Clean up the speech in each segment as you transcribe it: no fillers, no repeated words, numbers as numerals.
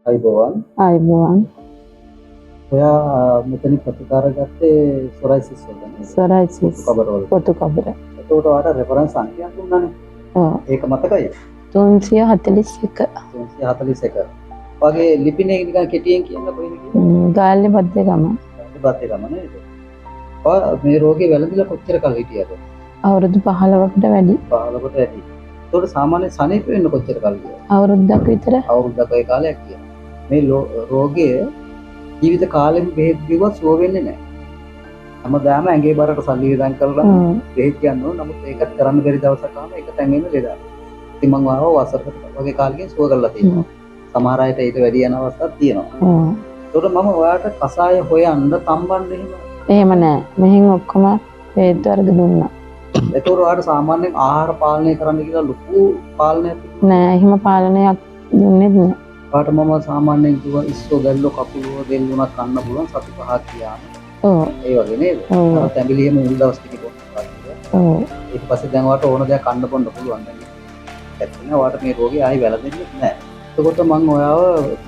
ආයුබෝවන්. ඔයා මෙතනින් ප්‍රතිකාර ගත්තේ සොරයිසිස් වලනේ. සොරයිසිස්. පොතු කබර. එතකොට ඔයාලට රෙෆරන්ස් සංඛ්‍යාවක් දුන්නානේ. ඔව්. ඒක මතකයි? 341. 341. වගේ ලිපිනේ නිකන් කෙටියෙන් කියන්න කොහෙද කියන්නේ? ගාල්ලේ බද්දේගම. බද්දේගම නේද? ඔයා මේ රෝගේ වැළඳිලා කොච්චර කල් හිටියද? අවුරුදු 15කට වැඩි. 15කට වැඩි. එතකොට සාමාන්‍ය සනීප වෙන්න කොච්චර කල් ගියාද? අවුරුද්දක් විතර. අවුරුද්දක ඒ කාලයක් ගියා. මේ රෝගය ජීවිත කාලෙම බෙහෙත් බිව්වත් සුව වෙන්නේ නැහැ. හැමදාම ඇඟේ බරට සල්ලි වියදම් කරලා බෙහෙත් ගන්න ඕන. නමුත් ඒකත් කරන්න බැරි දවසක් ආවම ඒක තැන් වෙන ලෙඩක්. ඉතින් මම ආව වසරකට වගේ කාලෙකින් සුව කරලා තියෙනවා. සමහර අයට ඊට වැඩි යන අවස්ථාවක් තියෙනවා. ඒකට මම ඔයාලට කසාය හොයන්න තම්බන්න එහෙම නැහැ. මෙහෙන් ඔක්කොම බෙහෙත් වර්ග දුන්නා. ඒතකොට ඔයාලට සාමාන්‍යයෙන් ආහාර පාලනය කරන්න කියලා ලොකු පාලනයක් නෑ. එහෙම පාලනයක් දුන්නේ නැහැ. පාට මම සාමාන්‍යයෙන් කිව්වා ඉස්සෝ දැල්ලෝ කපුලෝ දෙල්ලුණක් කන්න පුළුවන් සති 5ක් කියාම. ඔව්. ඒ වගේ නේද? අර තැඹිලියෙම මුල් දවස් ටික පොන්න. ඔව්. ඊට පස්සේ දැන් ඔයාලට ඕන දෙයක් කන්න බොන්න පුළුවන් දැන්. ඇත්තටම ඔයාලට මේ රෝගේ ආයි වැළඳෙන්නේ නැහැ. එතකොට මම ඔයාව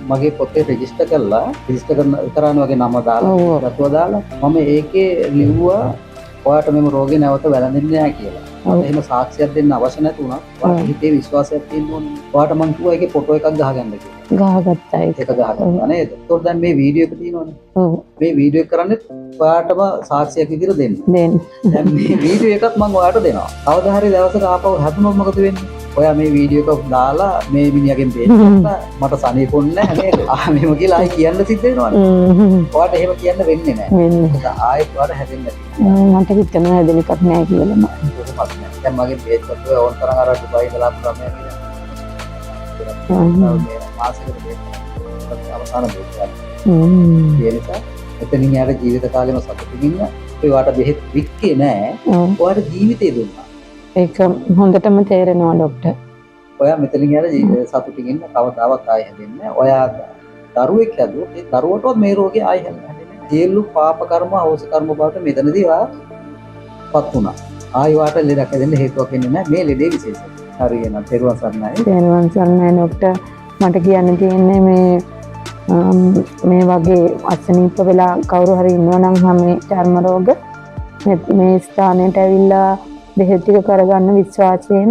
මගේ පොතේ රෙජිස්ටර් කරන්න වගේ නම දාලා දතුව දාලා මම ඒකේ ලිව්වා ඔයාට මේ රෝගේ නැවත වැළඳෙන්නේ නැහැ කියලා. එහෙම සාක්ෂියක් දෙන්න අවශ්‍ය නැති වුණා. ඔයාට හිතේ විශ්වාසයක් තියෙන්න ඕනේ. ඔයාට මම කිව්වා ඒකේ ෆොටෝ එකක් ගහගන්න කියලා. ගහගත්තා ඒක. ඒක ගහගත්තා නේද? ඒතකොට දැන් මේ වීඩියෝ එක තියෙනවනේ. ඔව්. මේ වීඩියෝ එක කරන්නේ ඔයාටම සාක්ෂියක් විදිහට දෙන්න. දැන් මේ වීඩියෝ එකත් මම ඔයාට දෙනවා. කවදා හරි දවසක ආපහු හැදුනොත් මොකද වෙන්නේ? ඔයා මේ වීඩියෝ එක දාලා මේ මිනිහගෙන් බේරගත්තා මට සනීපොන්නේ නැහැ නේද? මෙහෙම කියලා ආයි කියන්න සිද්ධ වෙනවනේ. ඔයාට එහෙම කියන්න වෙන්නේ නැහැ. ආයෙත් ඔයාට හැදෙන්න තියෙනවා. මට හිතෙනවා හැදෙන එකක් නැහැ කියලා මම. දැන් මගේ බේත් වලට ඕන තරම් අර ඩුබායි ඉඳලා ප්‍රමේ මාසෙකට බේත් අවසාන බේත්. ඒ නිසා එතනින් යාර ජීවිත කාලෙම සතුටින් ඉන්න ඔයාට බෙහෙත් වික්කේ නැහැ. ඔයාට ජීවිතේ දුන්නා. ඒක හොඳටම තේරෙනවා ડોක්ටර්. ඔයා මෙතනින් යාර සතුටින් ඉන්න කවදාවත් ආයෙ හැදෙන්නේ නැහැ. ඔයා දරුවෙක් හැදුවොත් ඒ දරුවටවත් මේ රෝගේ ආයෙ හැදෙන්නේ නැහැ. සියලු පාප කර්ම අවශ්‍ය කර්ම බවට මෙතනදී ඔයා පත් වුණා. ආයෙ වාට ලෙඩක් හැදෙන්න හේතුවක් වෙන්නේ නැහැ. මේ ලෙඩේ විශේෂයි. හරි එහෙනම් තෙරුවන් සරණයි. තෙරුවන් සරණයි ડોක්ටර්. මට කියන්න තියෙන්නේ මේ වගේ අසනීප වෙලා කවුරු හරි ඉන්නවා නම් මේ චර්ම රෝග මේ ස්ථානයට ඇවිල්ලා බෙහෙත් ටික කරගන්න විශ්වාසයෙන්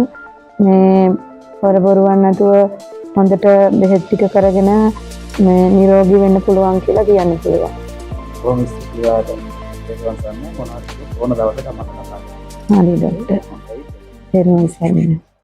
මේ පොරබරුවන් නැතුව හොඳට බෙහෙත් ටික කරගෙන මේ නිරෝගී වෙන්න පුළුවන් කියලා කියන්න පුළුවන්. කොහොමද ඉස්සරහට තෙරුවන් සරණයි මොනවද ඕන දවසක මම කතා කරනවා. හරි ડોක්ටර්. තෙරුවන් සරණයි.